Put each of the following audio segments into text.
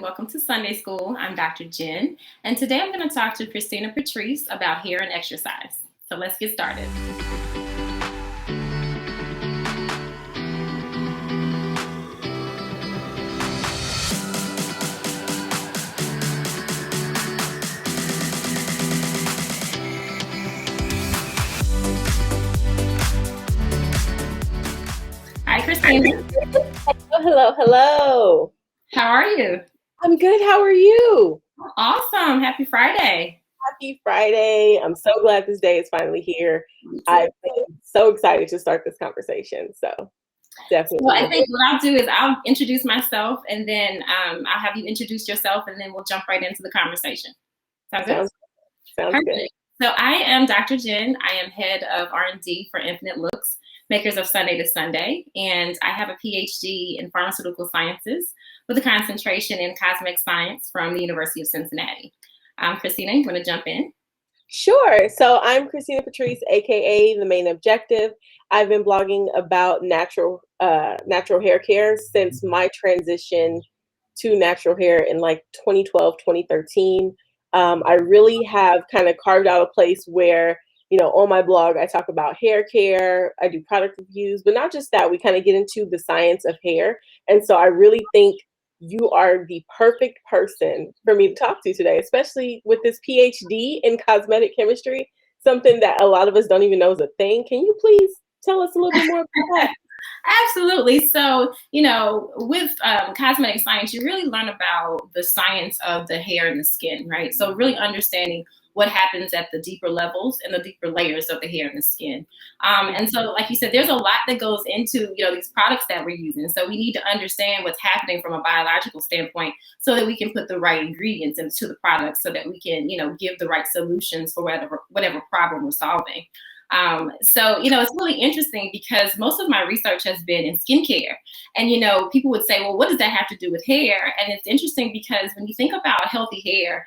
Welcome to Sunday School. I'm Dr. Jen, and today I'm going to talk to Christina Patrice about hair and exercise. So let's get started. Hi, Christina. Hello. How are you? I'm good. How are you? Awesome. Happy Friday. Happy Friday. I'm so glad this day is finally here. I've been so excited to start this conversation. So definitely. Well, I think what I'll do is I'll introduce myself, and then I'll have you introduce yourself, and then we'll jump right into the conversation. Sounds good? Sounds Perfect. good. So I am Dr. Jen. I am head of R&D for Infinite Looks, makers of Sunday to Sunday, and I have a PhD in pharmaceutical sciences with a concentration in cosmetic science from the University of Cincinnati. Christina, you want to jump in? Sure. So I'm Christina Patrice, aka The Main Objective. I've been blogging about natural hair care since my transition to natural hair in like 2012, 2013. I really have kind of carved out a place where, on my blog, I talk about hair care, I do product reviews, but not just that, we kind of get into the science of hair. And so I really think you are the perfect person for me to talk to today, especially with this PhD in cosmetic chemistry, something that a lot of us don't even know is a thing. Can you please tell us a little bit more about that? Absolutely. So, with cosmetic science, you really learn about the science of the hair and the skin, right? So really understanding what happens at the deeper levels and the deeper layers of the hair and the skin. And so, like you said, there's a lot that goes into, these products that we're using. So we need to understand what's happening from a biological standpoint so that we can put the right ingredients into the product so that we can, give the right solutions for whatever problem we're solving. So, it's really interesting because most of my research has been in skincare. And, people would say, well, what does that have to do with hair? And it's interesting because when you think about healthy hair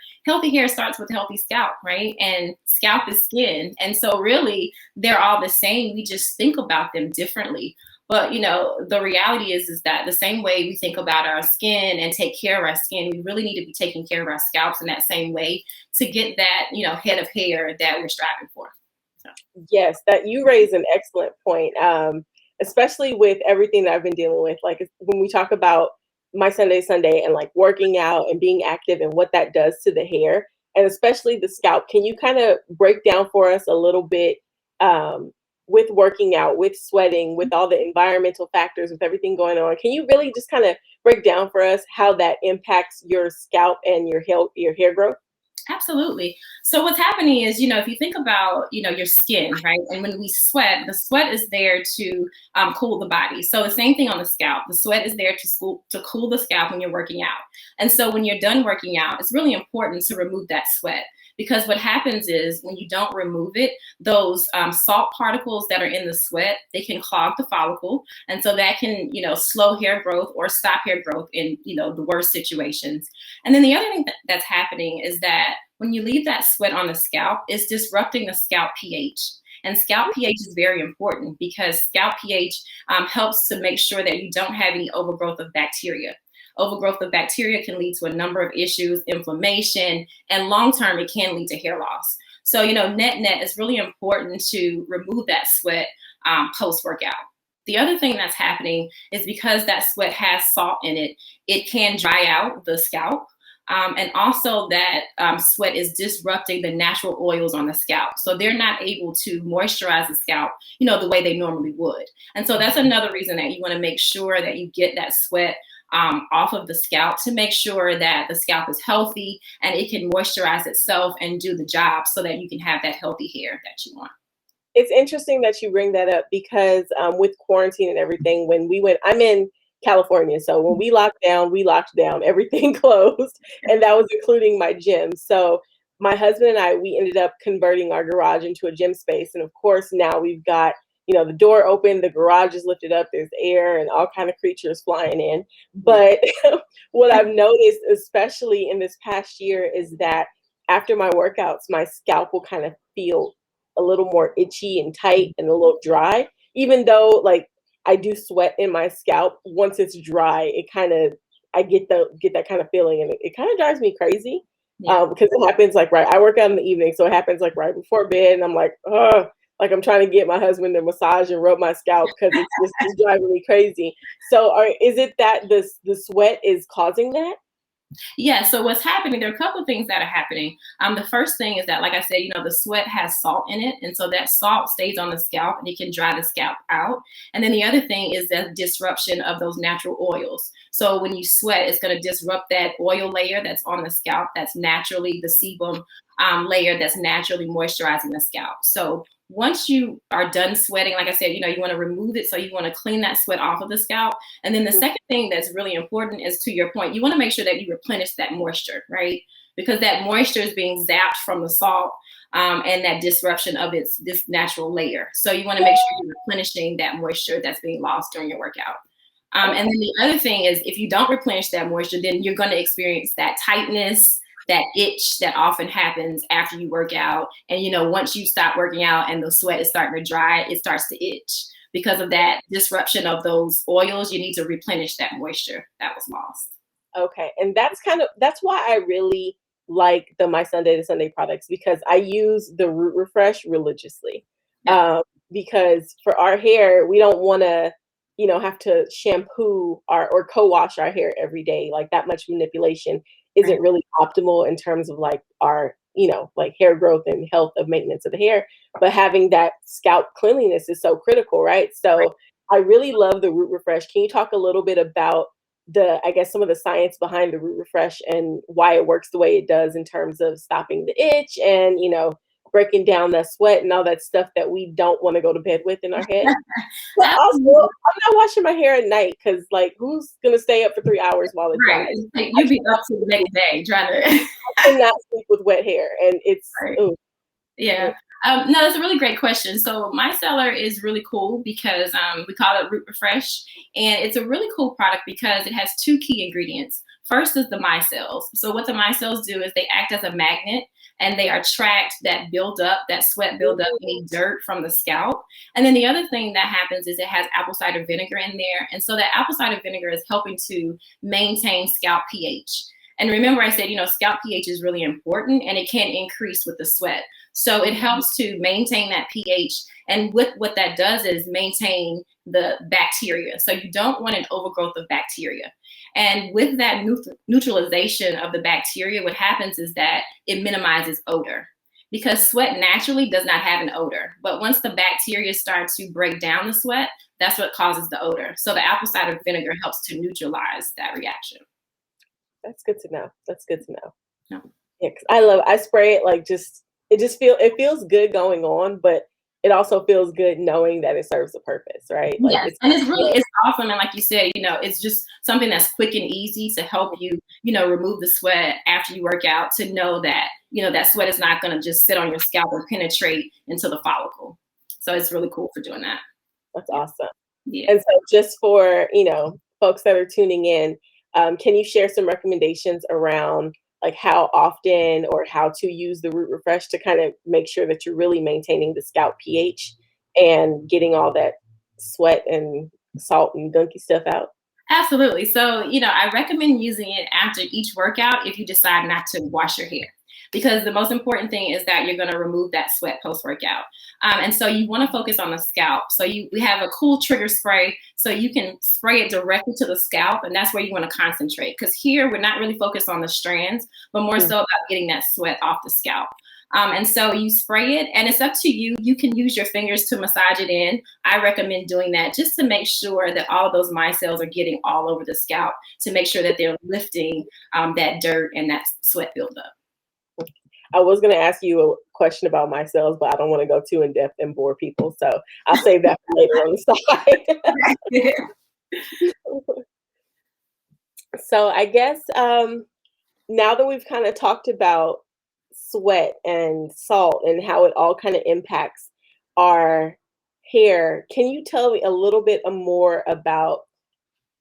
starts with healthy scalp, right? And scalp is skin. And so really, they're all the same. We just think about them differently. But, the reality is that the same way we think about our skin and take care of our skin, we really need to be taking care of our scalps in that same way to get that, head of hair that we're striving for. Yes, that you raise an excellent point, especially with everything that I've been dealing with. Like when we talk about my Sunday and like working out and being active and what that does to the hair and especially the scalp. Can you kind of break down for us a little bit with working out, with sweating, with all the environmental factors, with everything going on? Can you really just kind of break down for us how that impacts your scalp and your hair growth? Absolutely. So what's happening is, if you think about, your skin, right? And when we sweat, the sweat is there to cool the body. So the same thing on the scalp. The sweat is there to cool the scalp when you're working out. And so when you're done working out, it's really important to remove that sweat. Because what happens is when you don't remove it, those salt particles that are in the sweat, they can clog the follicle. And so that can, slow hair growth or stop hair growth in, the worst situations. And then the other thing that's happening is that when you leave that sweat on the scalp, it's disrupting the scalp pH. And scalp pH is very important because scalp pH helps to make sure that you don't have any overgrowth of bacteria. Overgrowth of bacteria can lead to a number of issues, inflammation, and long-term, it can lead to hair loss. So, net, it's really important to remove that sweat post-workout. The other thing that's happening is because that sweat has salt in it, it can dry out the scalp. And also that sweat is disrupting the natural oils on the scalp. So they're not able to moisturize the scalp, the way they normally would. And so that's another reason that you want to make sure that you get that sweat off of the scalp to make sure that the scalp is healthy and it can moisturize itself and do the job so that you can have that healthy hair that you want. It's interesting that you bring that up because with quarantine and everything, I'm in California. So when we locked down, everything closed, and that was including my gym. So my husband and I, we ended up converting our garage into a gym space. And of course, now we've got, the door open, the garage is lifted up, there's air and all kind of creatures flying in. But what I've noticed, especially in this past year, is that after my workouts, my scalp will kind of feel a little more itchy and tight and a little dry, even though like I do sweat in my scalp. Once it's dry, it kind of I get that kind of feeling, and it kind of drives me crazy. Yeah. Because it happens like I work out in the evening, so it happens like right before bed, and I'm like, oh, like I'm trying to get my husband to massage and rub my scalp because it's driving me crazy. So, is it that the sweat is causing that? Yeah, so what's happening, there are a couple of things that are happening. The first thing is that, like I said, the sweat has salt in it. And so that salt stays on the scalp and it can dry the scalp out. And then the other thing is the disruption of those natural oils. So when you sweat, it's going to disrupt that oil layer that's on the scalp. That's naturally the sebum layer that's naturally moisturizing the scalp. So once you are done sweating, like I said, you want to remove it. So you want to clean that sweat off of the scalp. And then the second thing that's really important is, to your point, you want to make sure that you replenish that moisture, right? Because that moisture is being zapped from the salt and that disruption of this natural layer. So you want to make sure you're replenishing that moisture that's being lost during your workout. And then the other thing is, if you don't replenish that moisture, then you're going to experience that tightness, that itch that often happens after you work out. And, once you stop working out and the sweat is starting to dry, it starts to itch. Because of that disruption of those oils, you need to replenish that moisture that was lost. Okay. And that's why I really like the My Sunday to Sunday products, because I use the Root Refresh religiously. Because for our hair, we don't want to, have to shampoo or co-wash our hair every day. Like, that much manipulation isn't really optimal in terms of like our, like hair growth and health of maintenance of the hair. But having that scalp cleanliness is so critical, right? So I really love the Root Refresh. Can you talk a little bit about some of the science behind the Root Refresh and why it works the way it does in terms of stopping the itch and, breaking down that sweat and all that stuff that we don't want to go to bed with in our head? But also, I'm not washing my hair at night because, like, who's gonna stay up for 3 hours while it dries? Like, you'd be up to the next day trying to. I cannot sleep with wet hair, and it's Yeah. No, that's a really great question. So Micellar is really cool because we call it Root Refresh, and it's a really cool product because it has two key ingredients. First is the micelles. So what the micelles do is they act as a magnet, and they attract that sweat buildup, any dirt from the scalp. And then the other thing that happens is it has apple cider vinegar in there. And so that apple cider vinegar is helping to maintain scalp pH. And remember, I said, scalp pH is really important and it can increase with the sweat. So it helps to maintain that pH. And what that does is maintain the bacteria. So you don't want an overgrowth of bacteria. And with that neutralization of the bacteria, what happens is that it minimizes odor. Because sweat naturally does not have an odor. But once the bacteria start to break down the sweat, that's what causes the odor. So the apple cider vinegar helps to neutralize that reaction. That's good to know. That's good to know. Yeah. Yeah, 'cause I spray it like it feels good going on, but it also feels good knowing that it serves a purpose, right? Like, yes, and it's awesome. And like you said, it's just something that's quick and easy to help you, remove the sweat after you work out, to know that, that sweat is not going to just sit on your scalp and penetrate into the follicle. So it's really cool for doing that. That's awesome. Yeah. And so just for, folks that are tuning in, can you share some recommendations around like how often or how to use the Root Refresh to kind of make sure that you're really maintaining the scalp pH and getting all that sweat and salt and gunky stuff out? Absolutely. So, I recommend using it after each workout if you decide not to wash your hair. Because the most important thing is that you're going to remove that sweat post-workout. And so you want to focus on the scalp. So we have a cool trigger spray, so you can spray it directly to the scalp, and that's where you want to concentrate. Because here we're not really focused on the strands, but more so about getting that sweat off the scalp. And so you spray it, and it's up to you. You can use your fingers to massage it in. I recommend doing that just to make sure that all of those micelles are getting all over the scalp, to make sure that they're lifting that dirt and that sweat buildup. I was going to ask you a question about micelles, but I don't want to go too in depth and bore people. So I'll save that for later on the side. So I guess now that we've kind of talked about sweat and salt and how it all kind of impacts our hair, can you tell me a little bit more about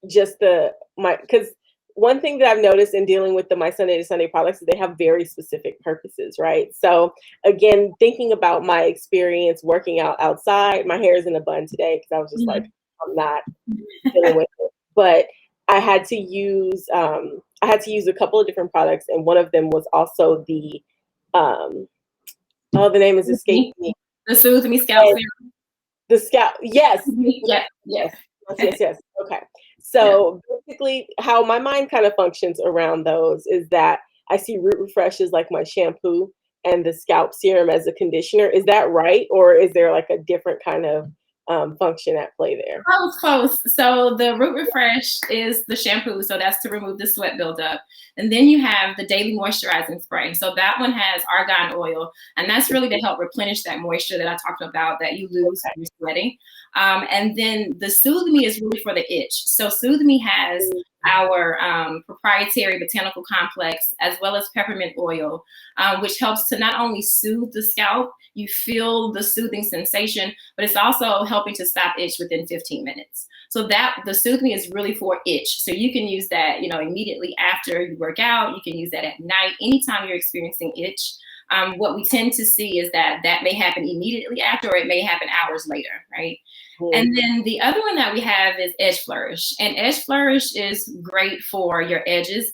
just because one thing that I've noticed in dealing with My Sunday to Sunday products is they have very specific purposes, right? So again, thinking about my experience working out outside, my hair is in a bun today because I was just like, I'm not dealing with it. But I had to use a couple of different products, and one of them was also the the name is escaping me. The Soothe Me Scalp Serum. The scalp, yes. Yeah, yeah. Yes. Okay. Yeah. So basically, how my mind kind of functions around those is that I see Root Refresh as like my shampoo and the scalp serum as a conditioner. Is that right? Or is there like a different kind of function at play there? Close. So the Root Refresh is the shampoo, so that's to remove the sweat buildup. And then you have the Daily Moisturizing Spray. So that one has argan oil, and that's really to help replenish that moisture that I talked about that you lose when you're sweating. And then the Soothe Me is really for the itch. So Soothe Me has our proprietary botanical complex as well as peppermint oil, which helps to not only soothe the scalp, you feel the soothing sensation, but it's also helping to stop itch within 15 minutes. So that the Soothe Me is really for itch. So you can use that, immediately after you work out. You can use that at night, anytime you're experiencing itch. What we tend to see is that may happen immediately after, or it may happen hours later, right? And then the other one that we have is Edge Flourish. And Edge Flourish is great for your edges.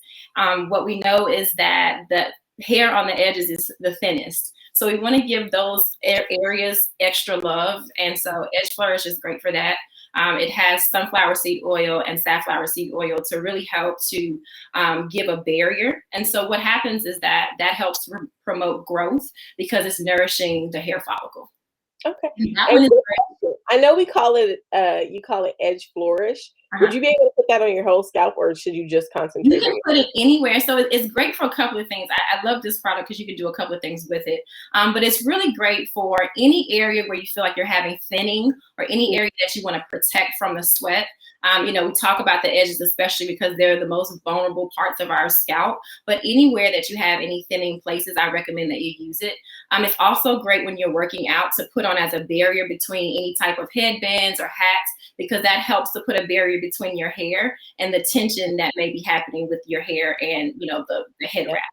What we know is that the hair on the edges is the thinnest. So we want to give those areas extra love. And so Edge Flourish is great for that. It has sunflower seed oil and safflower seed oil to really help to give a barrier. And so what happens is that helps promote growth because it's nourishing the hair follicle. Okay. I know we call it, you call it Edge Flourish. Would you be able to put that on your whole scalp, or should you just concentrate? You can put it anywhere. So it's great for a couple of things. I love this product because you can do a couple of things with it. But it's really great for any area where you feel like you're having thinning, or any area that you want to protect from the sweat. We talk about the edges, especially because they're the most vulnerable parts of our scalp. But anywhere that you have any thinning places, I recommend that you use it. It's also great when you're working out to put on as a barrier between any type of headbands or hats, because that helps to put a barrier between your hair and the tension that may be happening with your hair and the head wrap.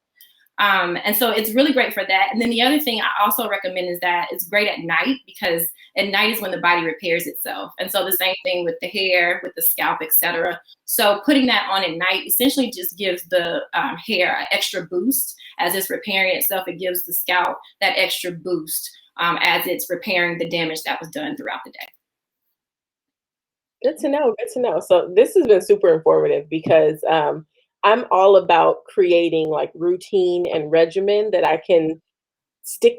And so it's really great for that. And then the other thing I also recommend is that it's great at night, because at night is when the body repairs itself. And so the same thing with the hair, with the scalp, etc. So putting that on at night essentially just gives the hair an extra boost as it's repairing itself. It gives the scalp that extra boost as it's repairing the damage that was done throughout the day. Good to know. Good to know. So this has been super informative, because I'm all about creating like routine and regimen that I can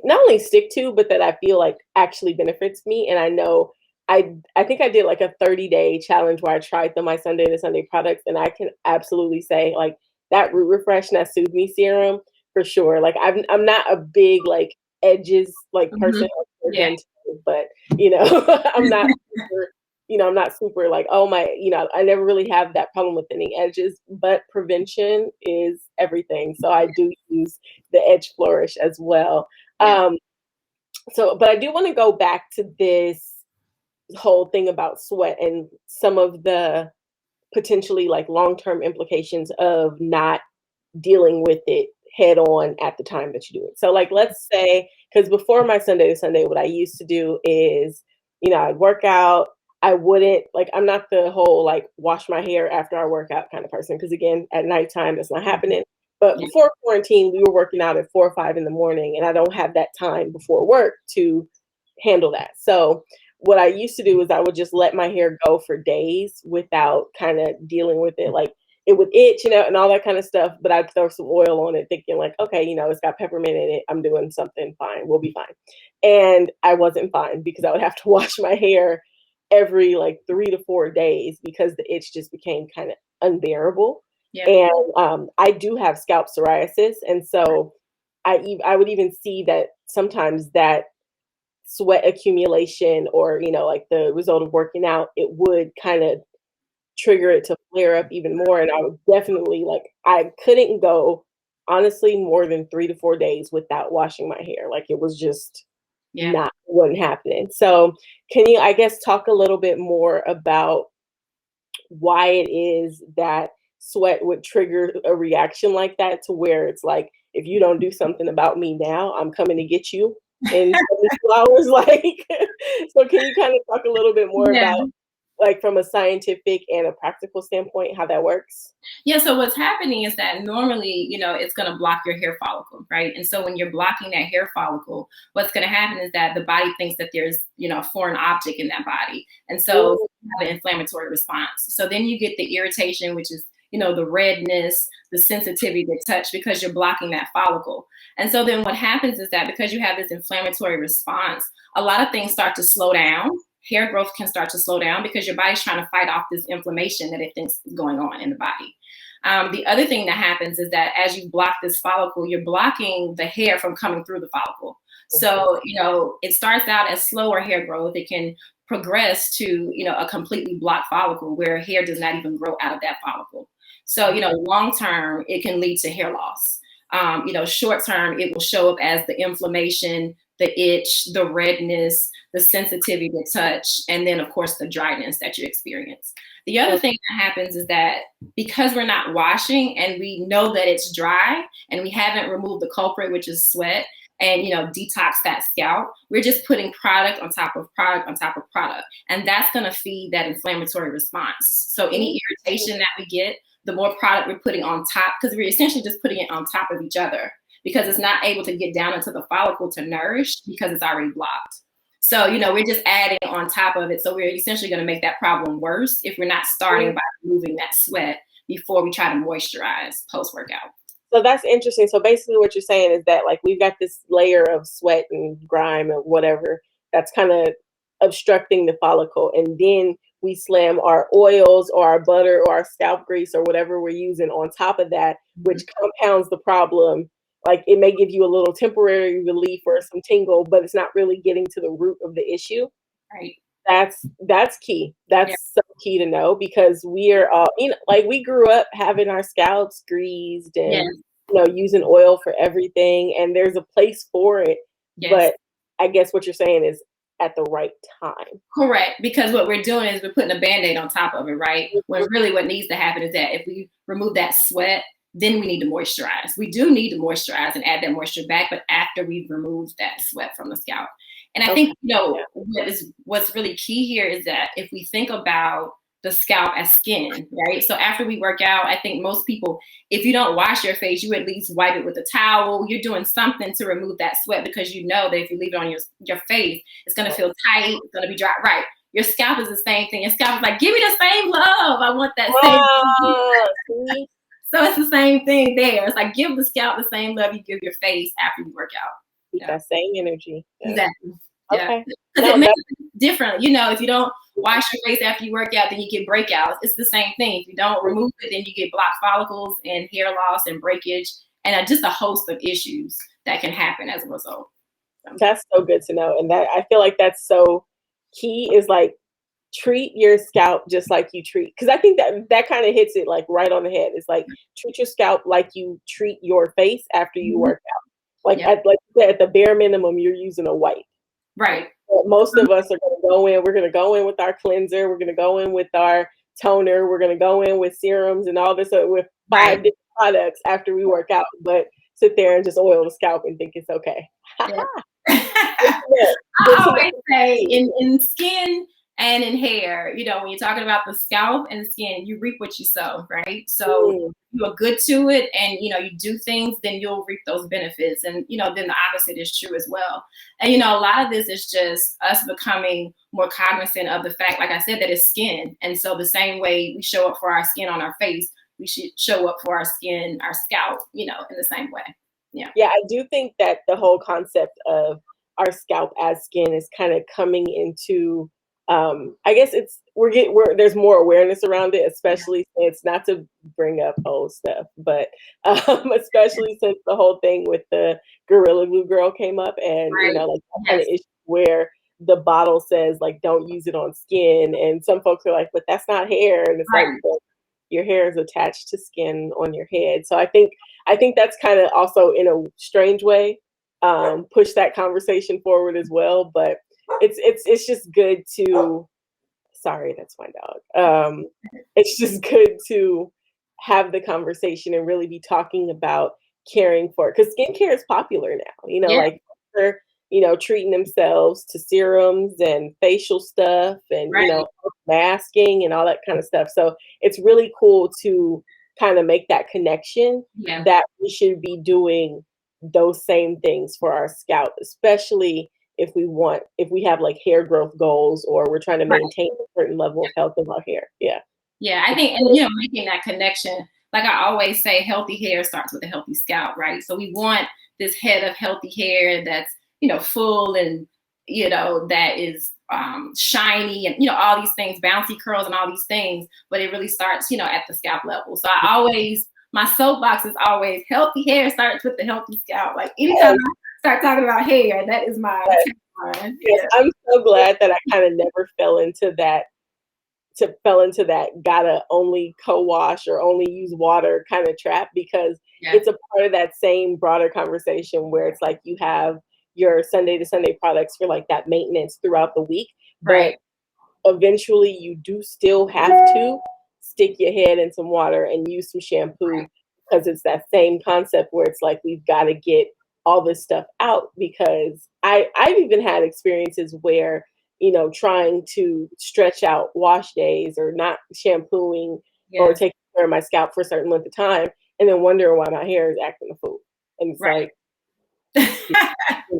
not only stick to, but that I feel like actually benefits me. And I know I think I did like a 30-day challenge where I tried the My Sunday to Sunday products, and I can absolutely say like that Root Refresh and that Soothe Me serum for sure. Like I'm not a big like edges like person, Yeah. but I'm not super, I'm not super like, oh my, I never really have that problem with any edges, but prevention is everything. So I do use the Edge Flourish as well. Yeah. But I do want to go back to this whole thing about sweat and some of the potentially like long-term implications of not dealing with it head on at the time that you do it. So like, let's say, because before My Sunday to Sunday, what I used to do is, I'd work out. I wouldn't like, I'm not the whole like wash my hair after I work out kind of person. Because again, at nighttime, that's not happening. But before quarantine, we were working out at 4 or 5 in the morning, and I don't have that time before work to handle that. So what I used to do is I would just let my hair go for days without kind of dealing with it. Like it would itch, and all that kind of stuff, but I'd throw some oil on it thinking like, okay, it's got peppermint in it. I'm doing something fine. We'll be fine. And I wasn't fine, because I would have to wash my hair every like 3 to 4 days, because the itch just became kind of unbearable. Yeah. And I do have scalp psoriasis. And so I would even see that sometimes that sweat accumulation, or like the result of working out, it would kind of trigger it to flare up even more. And I would definitely like, I couldn't go honestly more than 3 to 4 days without washing my hair. Like it was just wasn't happening. So can you, I guess, talk a little bit more about why it is that sweat would trigger a reaction like that, to where it's like, if you don't do something about me now, I'm coming to get you in 72 hours. Like, so can you kind of talk a little bit more about like from a scientific and a practical standpoint, how that works? Yeah, so what's happening is that normally, it's going to block your hair follicle, right? And so when you're blocking that hair follicle, what's going to happen is that the body thinks that there's, a foreign object in that body. And so Mm. you have an inflammatory response. So then you get the irritation, which is, the redness, the sensitivity to touch because you're blocking that follicle. And so then what happens is that because you have this inflammatory response, a lot of things start to slow down. Hair growth can start to slow down because your body's trying to fight off this inflammation that it thinks is going on in the body. The other thing that happens is that as you block this follicle, you're blocking the hair from coming through the follicle. So, it starts out as slower hair growth. It can progress to, a completely blocked follicle where hair does not even grow out of that follicle. So, long term, it can lead to hair loss. Short term, it will show up as the inflammation, the itch, the redness, the sensitivity to touch, and then, of course, the dryness that you experience. The other thing that happens is that because we're not washing and we know that it's dry and we haven't removed the culprit, which is sweat, and detox that scalp, we're just putting product on top of product on top of product. And that's going to feed that inflammatory response. So any irritation that we get, the more product we're putting on top, because we're essentially just putting it on top of each other because it's not able to get down into the follicle to nourish because it's already blocked. So, we're just adding on top of it. So we're essentially going to make that problem worse if we're not starting by removing that sweat before we try to moisturize post-workout. So that's interesting. So basically what you're saying is that like we've got this layer of sweat and grime and whatever that's kind of obstructing the follicle. And then we slam our oils or our butter or our scalp grease or whatever we're using on top of that, which compounds the problem. Like it may give you a little temporary relief or some tingle, but it's not really getting to the root of the issue. Right. That's key. That's so key to know because we are all, like we grew up having our scalps greased and using oil for everything, and there's a place for it. But I guess what you're saying is at the right time. Correct, because what we're doing is we're putting a Band-Aid on top of it, right? When really what needs to happen is that if we remove that sweat, then we need to moisturize. We do need to moisturize and add that moisture back, but after we've removed that sweat from the scalp. And I think, what's really key here is that if we think about the scalp as skin, right? So after we work out, I think most people, if you don't wash your face, you at least wipe it with a towel. You're doing something to remove that sweat because you know that if you leave it on your face, it's going to feel tight. It's going to be dry. Right. Your scalp is the same thing. Your scalp is like, give me the same love. I want that same thing. So it's the same thing there. It's like, give the scalp the same love you give your face after you work out. That same energy. Exactly. Okay. Because it makes it different. If you don't wash your face after you work out, then you get breakouts. It's the same thing. If you don't remove it, then you get blocked follicles and hair loss and breakage and just a host of issues that can happen as a result. That's so good to know. And that I feel like that's so key is like treat your scalp just like you treat, because I think that kind of hits it like right on the head. It's like treat your scalp like you treat your face after you work out. Like at the bare minimum, you're using a wipe. Right. But most of us are going to go in. We're going to go in with our cleanser. We're going to go in with our toner. We're going to go in with serums and all this with 5 different products after we work out. But sit there and just oil the scalp and think it's okay. I always say in skin and in hair, when you're talking about the scalp and the skin, you reap what you sow, right? So you're good to it and, you do things, then you'll reap those benefits. And, then the opposite is true as well. And, a lot of this is just us becoming more cognizant of the fact, like I said, that it's skin. And so the same way we show up for our skin on our face, we should show up for our skin, our scalp, in the same way. Yeah, I do think that the whole concept of our scalp as skin is kind of coming into I guess there's more awareness around it, especially since, not to bring up old stuff, but especially since the whole thing with the Gorilla Glue girl came up, and like that kind of issue where the bottle says like don't use it on skin, and some folks are like, but that's not hair, and it's like, but your hair is attached to skin on your head. So I think that's kind of also in a strange way push that conversation forward as well, but it's just good to, sorry, that's my dog. It's just good to have the conversation and really be talking about caring for it, because skincare is popular now. Like treating themselves to serums and facial stuff and, Right. masking and all that kind of stuff. So it's really cool to kind of make that connection Yeah. that we should be doing those same things for our scalp, especially if we have like hair growth goals or we're trying to Right. maintain a certain level of health in our hair. Yeah. Yeah, I think, and making that connection, like I always say, healthy hair starts with a healthy scalp, right? So we want this head of healthy hair that's, full and, that is shiny and, all these things, bouncy curls and all these things, but it really starts, at the scalp level. So my soapbox is always healthy hair starts with the healthy scalp. Like anytime I start talking about hair, that is my tagline. Yes, Yeah. I'm so glad that I kind of never fell into that gotta only co-wash or only use water kind of trap, because Yeah. it's a part of that same broader conversation where it's like you have your Sunday to Sunday products for like that maintenance throughout the week, Right. but eventually you do still have to stick your head in some water and use some shampoo, Right. because it's that same concept where it's like we've got to get all this stuff out. Because I've even had experiences where trying to stretch out wash days or not shampooing or Yeah. taking care of my scalp for a certain length of time, and then wondering why my hair is acting a fool. And it's Right. like,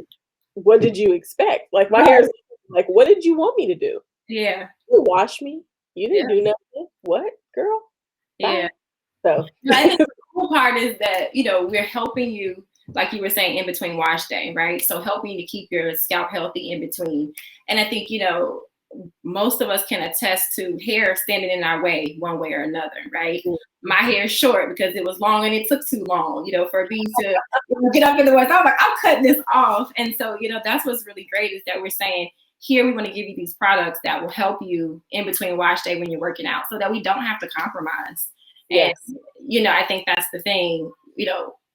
what did you expect? Like my Right. hair is like, what did you want me to do? Yeah. You wash me? You Yeah. didn't do nothing. What, girl? Yeah. Bye. So I think the cool part is that, we're helping you, like you were saying, in between wash day, right? So helping you to keep your scalp healthy in between. And I think, most of us can attest to hair standing in our way one way or another, right? My hair is short because it was long and it took too long, for me to get up in the woods. I was like, I'm cutting this off. And so, that's what's really great is that we're saying, here we want to give you these products that will help you in between wash day when you're working out so that we don't have to compromise. yes. And, I think that's the thing,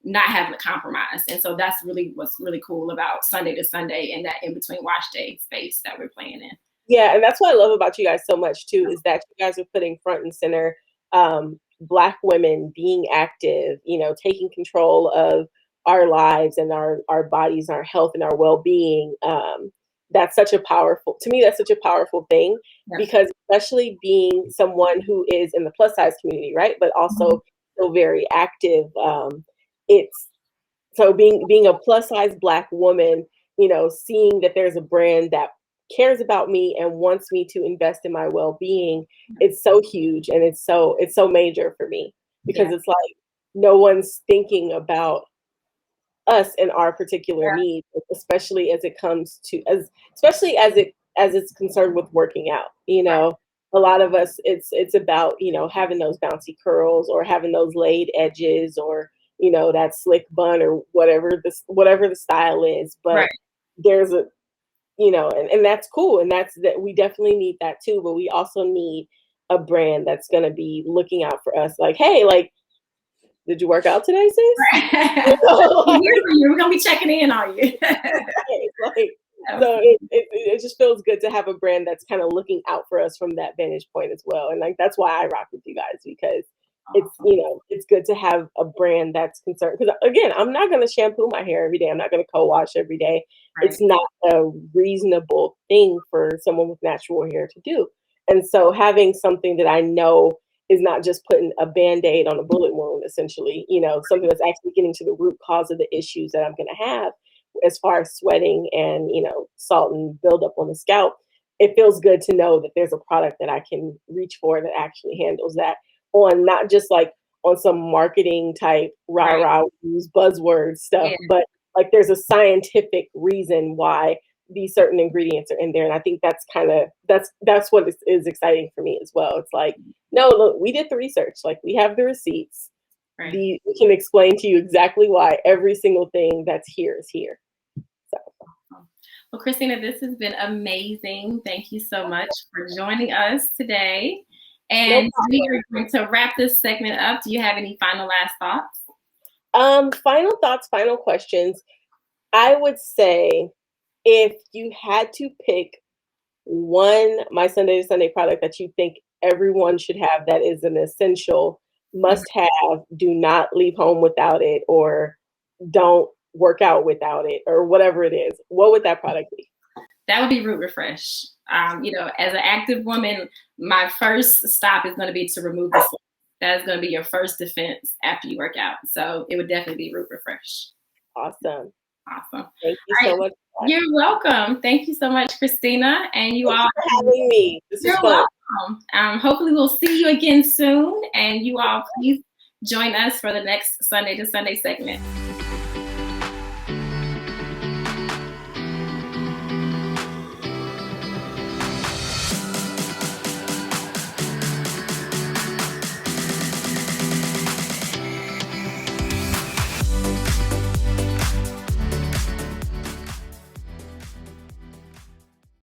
not having to compromise. And so that's really what's really cool about Sunday to Sunday and that in between wash day space that we're playing in. Yeah, and that's what I love about you guys so much too, is that you guys are putting front and center Black women being active, taking control of our lives and our bodies, our health and our well-being. That's such a powerful, to me, that's such a powerful thing, Yeah. because especially being someone who is in the plus size community, right? But also still very active. It's so being a plus size Black woman, seeing that there's a brand that cares about me and wants me to invest in my well-being, it's so huge, and it's so major for me, because Yeah. it's like no one's thinking about us and our particular needs, especially as it comes to especially as it's concerned with working out. Right. A lot of us, it's about having those bouncy curls or having those laid edges, or that slick bun, or whatever the style is. But Right. there's a and that's cool, and that we definitely need that too, but we also need a brand that's going to be looking out for us, like, hey, like, did you work out today, sis? Right. We're gonna be checking in on you. Like, so it just feels good to have a brand that's kind of looking out for us from that vantage point as well. And like that's why I rock with you guys, because it's it's good to have a brand that's concerned, because again, I'm not going to shampoo my hair every day, I'm not going to co-wash every day. Right. It's not a reasonable thing for someone with natural hair to do. And so having something that I know is not just putting a band-aid on a bullet wound, essentially, something that's actually getting to the root cause of the issues that I'm going to have as far as sweating and salt and buildup on the scalp. It feels good to know that there's a product that I can reach for that actually handles that, on not just like on some marketing type rah-rah use buzzword stuff, but like there's a scientific reason why these certain ingredients are in there. And I think that's that's what is exciting for me as well. It's like, no, look, we did the research, like we have the receipts. Right. We can explain to you exactly why every single thing that's here is here. So. Well, Christina, this has been amazing. Thank you so much for joining us today. And we are going to wrap this segment up. Do you have any final last thoughts? Final thoughts, final questions. I would say, if you had to pick one My Sunday to Sunday product that you think everyone should have, that is an essential must have, do not leave home without it, or don't work out without it or whatever it is, what would that product be? That would be Root Refresh. You know, as an active woman, my first stop is going to be to remove the sweat. That's going to be your first defense after you work out. So it would definitely be Root Refresh. Awesome. Awesome. Thank you so much. You're welcome. Thank you so much, Christina. And you all for having me. This is fun. Welcome. Hopefully we'll see you again soon. And you all please join us for the next Sunday to Sunday segment.